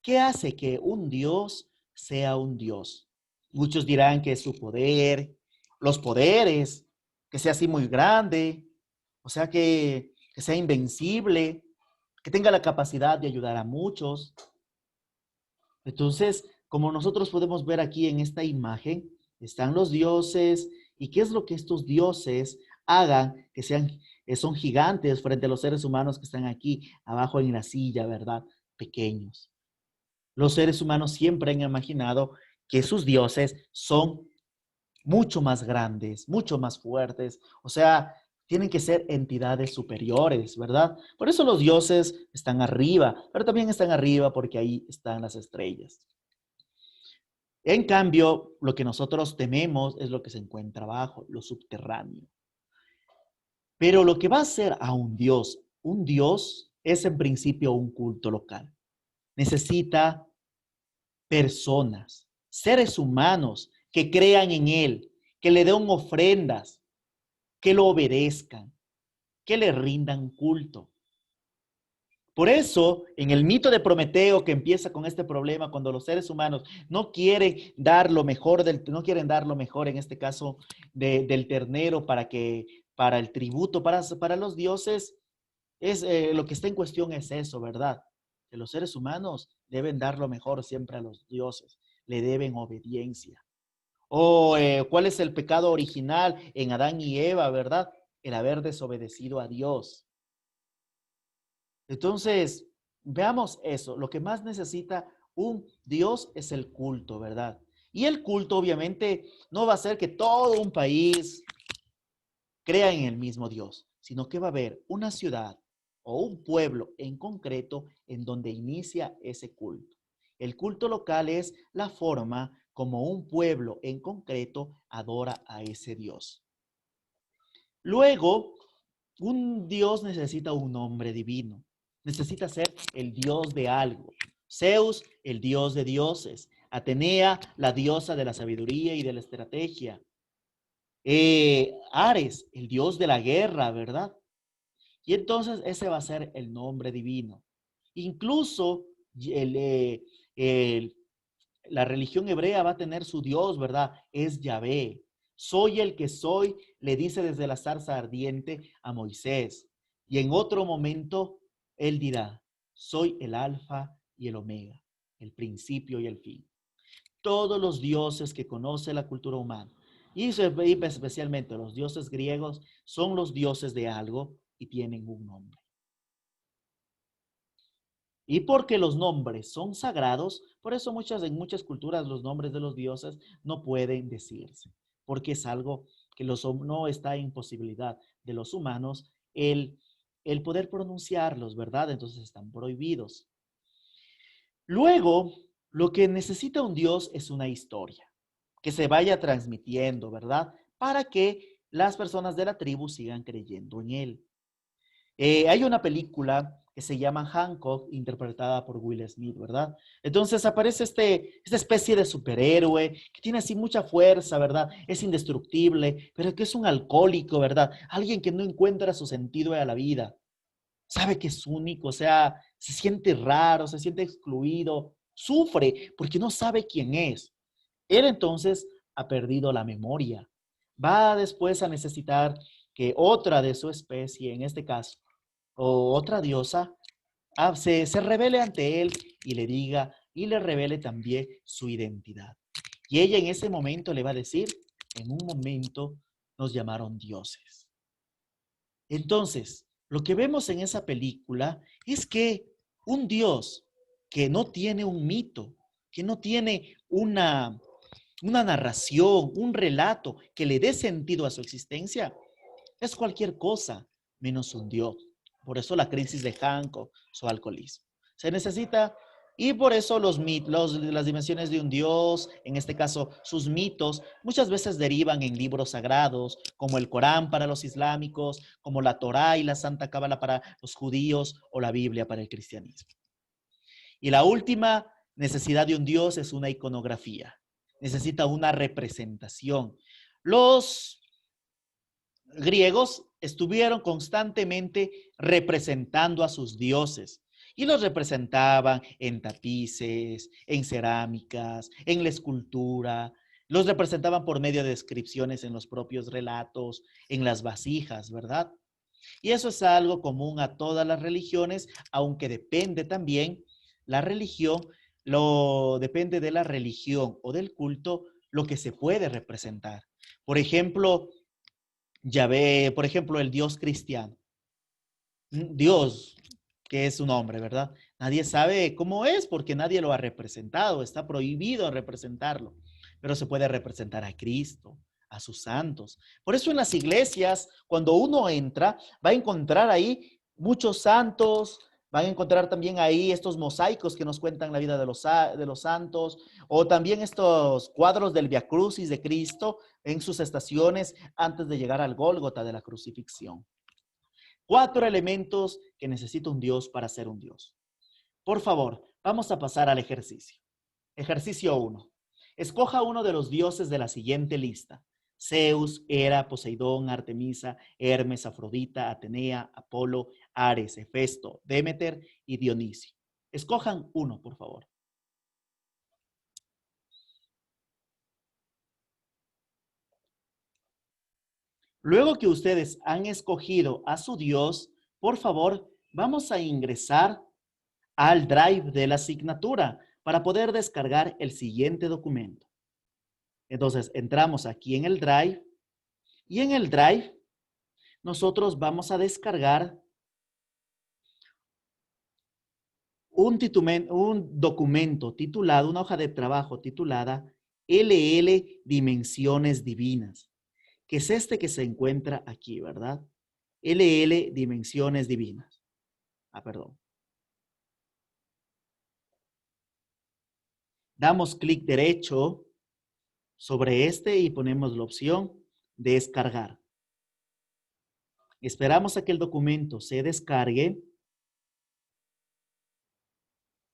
¿Qué hace que un Dios sea un Dios? Muchos dirán que es su poder, los poderes, que sea así muy grande, o sea, que sea invencible, que tenga la capacidad de ayudar a muchos. Entonces, como nosotros podemos ver aquí en esta imagen, están los dioses y qué es lo que estos dioses hagan que son gigantes frente a los seres humanos que están aquí abajo en la silla, ¿verdad? Pequeños. Los seres humanos siempre han imaginado que sus dioses son mucho más grandes, mucho más fuertes, o sea, tienen que ser entidades superiores, ¿verdad? Por eso los dioses están arriba, pero también están arriba porque ahí están las estrellas. En cambio, lo que nosotros tememos es lo que se encuentra abajo, lo subterráneo. Pero lo que va a ser a un Dios es en principio un culto local. Necesita personas, seres humanos que crean en Él, que le den ofrendas, que lo obedezcan, que le rindan culto. Por eso, en el mito de Prometeo que empieza con este problema, cuando los seres humanos no quieren dar lo mejor, no quieren dar lo mejor, en este caso del ternero para el tributo, para los dioses, lo que está en cuestión es eso, ¿verdad? Que los seres humanos deben dar lo mejor siempre a los dioses, le deben obediencia. O cuál es el pecado original en Adán y Eva, ¿verdad? El haber desobedecido a Dios. Entonces, veamos eso. Lo que más necesita un Dios es el culto, ¿verdad? Y el culto obviamente no va a ser que todo un país crea en el mismo Dios, sino que va a haber una ciudad o un pueblo en concreto en donde inicia ese culto. El culto local es la forma como un pueblo en concreto adora a ese Dios. Luego, un Dios necesita un nombre divino. Necesita ser el Dios de algo. Zeus, el Dios de dioses. Atenea, la diosa de la sabiduría y de la estrategia. Ares, el Dios de la guerra, ¿verdad? Y entonces ese va a ser el nombre divino. Incluso el, el, la religión hebrea va a tener su Dios, ¿verdad? Es Yahvé. Soy el que soy, le dice desde la zarza ardiente a Moisés. Y en otro momento, él dirá, soy el alfa y el omega, el principio y el fin. Todos los dioses que conoce la cultura humana, y especialmente los dioses griegos, son los dioses de algo y tienen un nombre. Y porque los nombres son sagrados, por eso en muchas culturas los nombres de los dioses no pueden decirse, porque es algo que no está en posibilidad de los humanos el poder pronunciarlos, ¿verdad? Entonces están prohibidos. Luego, lo que necesita un dios es una historia que se vaya transmitiendo, ¿verdad? Para que las personas de la tribu sigan creyendo en él. Hay una película que se llama Hancock, interpretada por Will Smith, ¿verdad? Entonces aparece esta especie de superhéroe que tiene así mucha fuerza, ¿verdad? Es indestructible, pero que es un alcohólico, ¿verdad? Alguien que no encuentra su sentido a la vida. Sabe que es único, o sea, se siente raro, se siente excluido, sufre porque no sabe quién es. Él entonces ha perdido la memoria. Va después a necesitar que otra de su especie, en este caso, o otra diosa, se revele ante él y le diga y le revele también su identidad. Y ella en ese momento le va a decir, en un momento nos llamaron dioses. Entonces, lo que vemos en esa película es que un Dios que no tiene un mito, que no tiene una narración, un relato que le dé sentido a su existencia, es cualquier cosa menos un Dios. Por eso la crisis de Hancock, su alcoholismo. Se necesita, y por eso las dimensiones de un Dios, en este caso sus mitos, muchas veces derivan en libros sagrados, como el Corán para los islámicos, como la Torá y la Santa Cábala para los judíos, o la Biblia para el cristianismo. Y la última necesidad de un Dios es una iconografía. Necesita una representación. Los griegos estuvieron constantemente representando a sus dioses y los representaban en tapices, en cerámicas, en la escultura, los representaban por medio de descripciones en los propios relatos, en las vasijas, ¿verdad? Y eso es algo común a todas las religiones, aunque depende también la religión, depende de la religión o del culto lo que se puede representar. Por ejemplo, Yahvé, por ejemplo, el Dios cristiano. Dios, que es su nombre, ¿verdad? Nadie sabe cómo es porque nadie lo ha representado, está prohibido representarlo, pero se puede representar a Cristo, a sus santos. Por eso en las iglesias, cuando uno entra, va a encontrar ahí muchos santos, Van a encontrar también ahí estos mosaicos que nos cuentan la vida de los santos, o también estos cuadros del Via Crucis de Cristo en sus estaciones antes de llegar al Gólgota de la crucifixión. 4 elementos que necesita un Dios para ser un Dios. Por favor, vamos a pasar al ejercicio. Ejercicio 1. Escoja uno de los dioses de la siguiente lista: Zeus, Hera, Poseidón, Artemisa, Hermes, Afrodita, Atenea, Apolo, Ares, Hefesto, Demeter y Dionisio. Escojan uno, por favor. Luego que ustedes han escogido a su dios, por favor, vamos a ingresar al Drive de la asignatura para poder descargar el siguiente documento. Entonces, entramos aquí en el Drive y en el Drive nosotros vamos a descargar un documento titulado, una hoja de trabajo titulada LL Dimensiones Divinas, que es este que se encuentra aquí, ¿verdad? LL Dimensiones Divinas. Perdón. Damos clic derecho sobre este y ponemos la opción descargar. Esperamos a que el documento se descargue.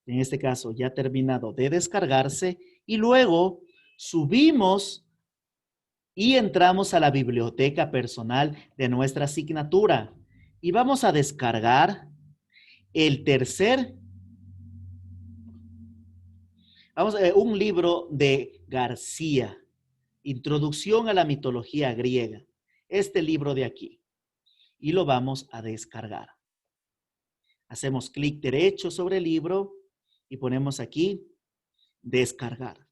En este caso ya ha terminado de descargarse y luego subimos y entramos a la biblioteca personal de nuestra asignatura y vamos a descargar el un libro de García, Introducción a la mitología griega, este libro de aquí, y lo vamos a descargar. Hacemos clic derecho sobre el libro y ponemos aquí descargar.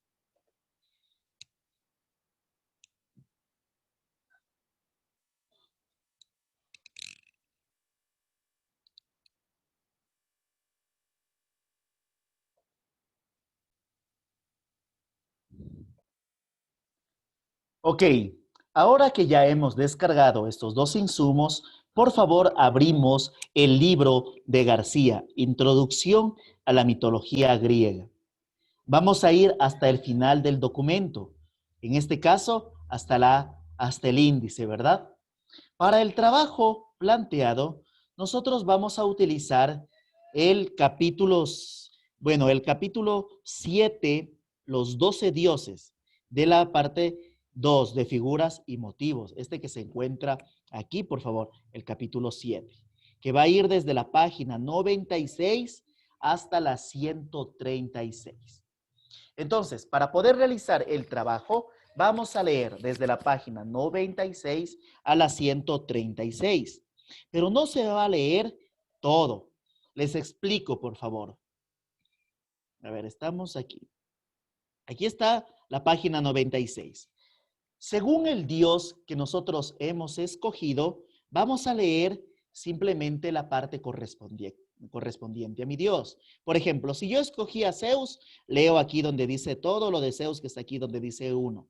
Ok, ahora que ya hemos descargado estos dos insumos, por favor abrimos el libro de García, Introducción a la mitología griega. Vamos a ir hasta el final del documento, en este caso hasta el índice, ¿verdad? Para el trabajo planteado, nosotros vamos a utilizar el capítulo 7, los 12 dioses, de la parte 2 de figuras y motivos. Este que se encuentra aquí, por favor, el capítulo 7, que va a ir desde la página 96 hasta la 136. Entonces, para poder realizar el trabajo, vamos a leer desde la página 96 a la 136. Pero no se va a leer todo. Les explico, por favor. A ver, estamos aquí. Aquí está la página 96. Según el Dios que nosotros hemos escogido, vamos a leer simplemente la parte correspondiente a mi Dios. Por ejemplo, si yo escogí a Zeus, leo aquí donde dice todo lo de Zeus, que está aquí donde dice 1.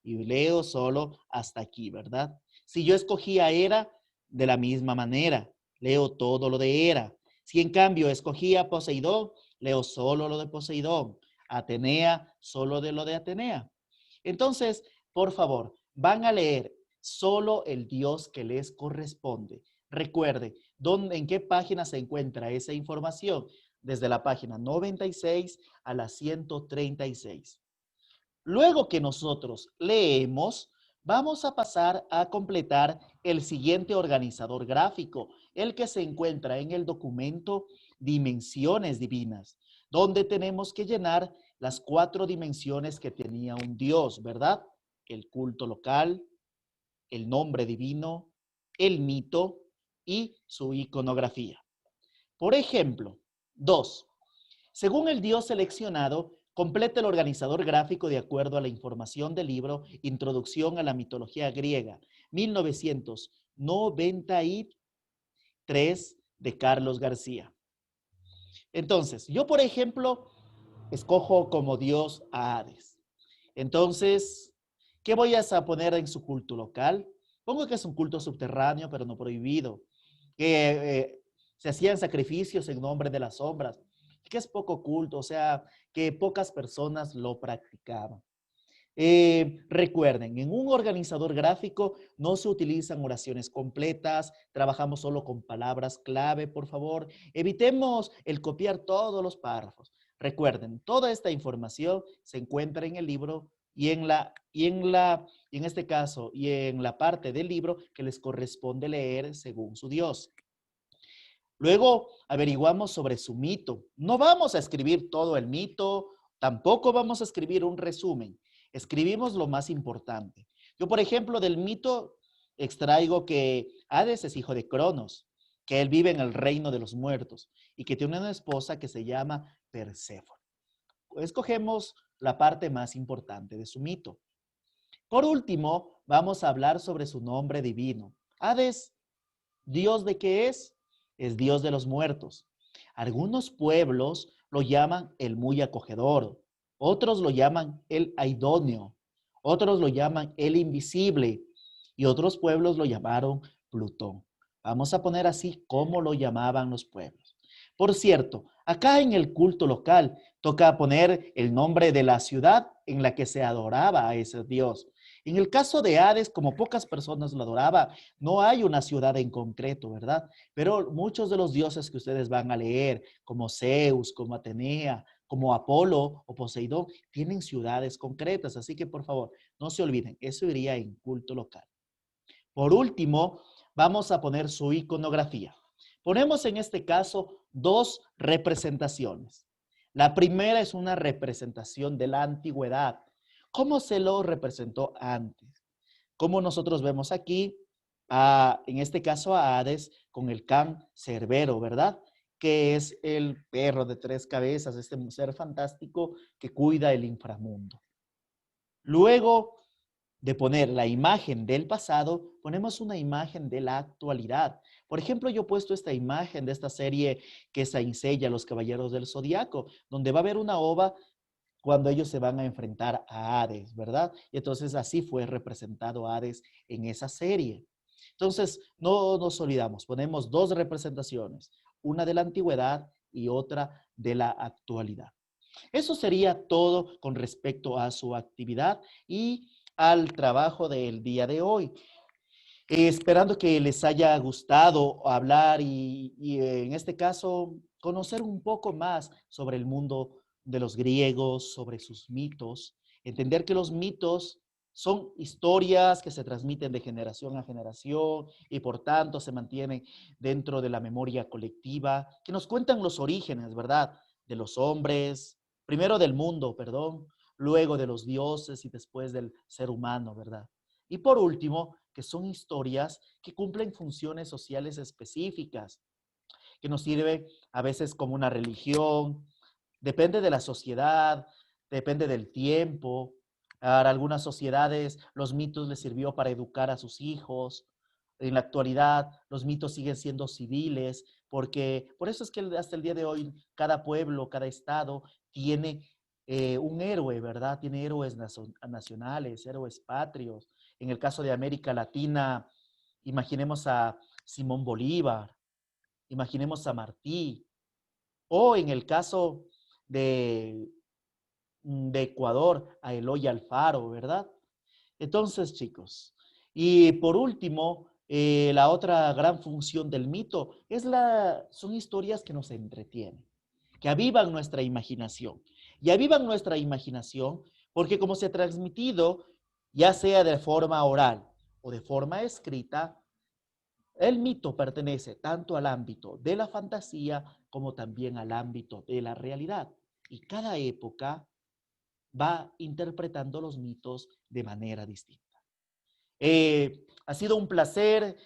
Y leo solo hasta aquí, ¿verdad? Si yo escogí a Hera, de la misma manera, leo todo lo de Hera. Si en cambio escogí a Poseidón, leo solo lo de Poseidón. Atenea, solo de lo de Atenea. Entonces, por favor, van a leer solo el Dios que les corresponde. Recuerde, ¿en qué página se encuentra esa información? Desde la página 96 a la 136. Luego que nosotros leemos, vamos a pasar a completar el siguiente organizador gráfico, el que se encuentra en el documento Dimensiones Divinas, donde tenemos que llenar las 4 dimensiones que tenía un Dios, ¿verdad? El culto local, el nombre divino, el mito y su iconografía. Por ejemplo, 2. Según el Dios seleccionado, completa el organizador gráfico de acuerdo a la información del libro Introducción a la mitología griega, 1993, de Carlos García. Entonces, yo, por ejemplo, escojo como Dios a Hades. Entonces, ¿qué voy a poner en su culto local? Pongo que es un culto subterráneo, pero no prohibido. Se hacían sacrificios en nombre de las sombras, que es poco culto, o sea, que pocas personas lo practicaban. Recuerden, en un organizador gráfico no se utilizan oraciones completas, trabajamos solo con palabras clave, por favor. Evitemos el copiar todos los párrafos. Recuerden, toda esta información se encuentra en el libro y en este caso, y en la parte del libro que les corresponde leer según su Dios. Luego averiguamos sobre su mito. No vamos a escribir todo el mito, tampoco vamos a escribir un resumen. Escribimos lo más importante. Yo, por ejemplo, del mito extraigo que Hades es hijo de Cronos, que él vive en el reino de los muertos y que tiene una esposa que se llama Perséfone. Escogemos la parte más importante de su mito. Por último, vamos a hablar sobre su nombre divino. Hades, ¿Dios de qué es? Es Dios de los muertos. Algunos pueblos lo llaman el muy acogedor, otros lo llaman el aidóneo, otros lo llaman el invisible y otros pueblos lo llamaron Plutón. Vamos a poner así como lo llamaban los pueblos. Por cierto, acá en el culto local toca poner el nombre de la ciudad en la que se adoraba a ese Dios. En el caso de Hades, como pocas personas lo adoraban, no hay una ciudad en concreto, ¿verdad? Pero muchos de los dioses que ustedes van a leer, como Zeus, como Atenea, como Apolo o Poseidón, tienen ciudades concretas. Así que por favor, no se olviden, eso iría en culto local. Por último, vamos a poner su iconografía. Ponemos en este caso dos representaciones. La primera es una representación de la antigüedad. ¿Cómo se lo representó antes? Como nosotros vemos aquí, en este caso a Hades con el can Cerbero, ¿verdad? Que es el perro de tres cabezas, este ser fantástico que cuida el inframundo. Luego de poner la imagen del pasado, ponemos una imagen de la actualidad. Por ejemplo, yo he puesto esta imagen de esta serie que es Saint Seiya, Los Caballeros del Zodiaco, donde va a haber una ova cuando ellos se van a enfrentar a Hades, ¿verdad? Y entonces así fue representado Hades en esa serie. Entonces, no nos olvidamos, ponemos dos representaciones, una de la antigüedad y otra de la actualidad. Eso sería todo con respecto a su actividad y al trabajo del día de hoy. Esperando que les haya gustado hablar y en este caso conocer un poco más sobre el mundo de los griegos, sobre sus mitos, entender que los mitos son historias que se transmiten de generación a generación y por tanto se mantienen dentro de la memoria colectiva, que nos cuentan los orígenes, ¿verdad? De los hombres, primero del mundo, perdón, luego de los dioses y después del ser humano, ¿verdad? Y por último, que son historias que cumplen funciones sociales específicas, que nos sirve a veces como una religión, depende de la sociedad, depende del tiempo. Para algunas sociedades los mitos les sirvió para educar a sus hijos. En la actualidad los mitos siguen siendo civiles, porque por eso es que hasta el día de hoy cada pueblo, cada estado tiene un héroe, ¿verdad? Tiene héroes nacionales, héroes patrios. En el caso de América Latina, imaginemos a Simón Bolívar, imaginemos a Martí, o en el caso de, de Ecuador, a Eloy Alfaro, ¿verdad? Entonces, chicos, y por último, la otra gran función del mito son historias que nos entretienen, que avivan nuestra imaginación. Y avivan nuestra imaginación porque como se ha transmitido, ya sea de forma oral o de forma escrita, el mito pertenece tanto al ámbito de la fantasía como también al ámbito de la realidad. Y cada época va interpretando los mitos de manera distinta. Ha sido un placer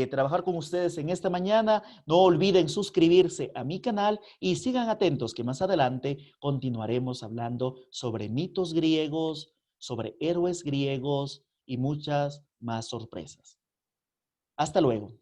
trabajar con ustedes en esta mañana. No olviden suscribirse a mi canal y sigan atentos que más adelante continuaremos hablando sobre mitos griegos, sobre héroes griegos y muchas más sorpresas. Hasta luego.